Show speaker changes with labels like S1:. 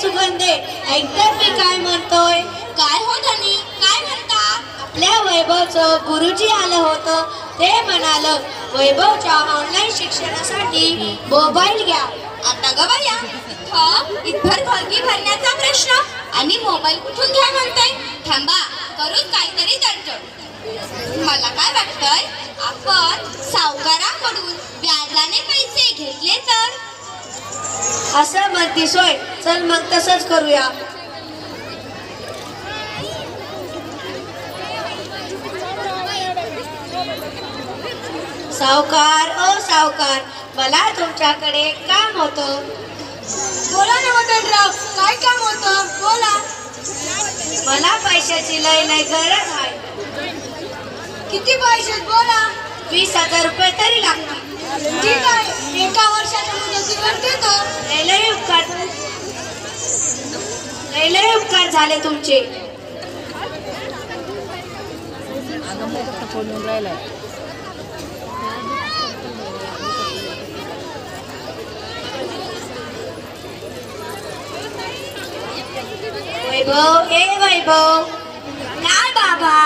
S1: सुगंधे, ऐकतर मी काय म्हणतोय.
S2: काय हो धनी, काय म्हणता?
S1: आपल्या वैभवचं गुरुजी आलं होतं. ते म्हणालं वैभवच्या ऑनलाईन शिक्षणासाठी मोबाईल घ्या.
S2: आता ग बाया, इथभर खळगी भरण्याचा प्रश्न आणि मोबाईल कुठून घ्या म्हणताय? थांबा, करून काहीतरी तडजोड. मला काय वाटतंय, आपण सावकाराकडून व्याजाने पैसे घेतले तर?
S1: असं म्हणतीस होय, चल मग तसंच करूया. सावकार, ओ सावकार, मला तुमच्याकडे काम होतं.
S2: बोला ना मदनराव, काय काम होतं? बोला.
S1: मला पैशाची लय गरज आहे.
S2: किती पैसे? बोला.
S1: 20,000 रुपये तरी लागतील.
S2: ठीक आहे, एका वर्षाच्या मुदतीवर देतो.
S1: लय उपकार झाले तुमचे. वैभव, ए वैभव.
S2: काय बाबा?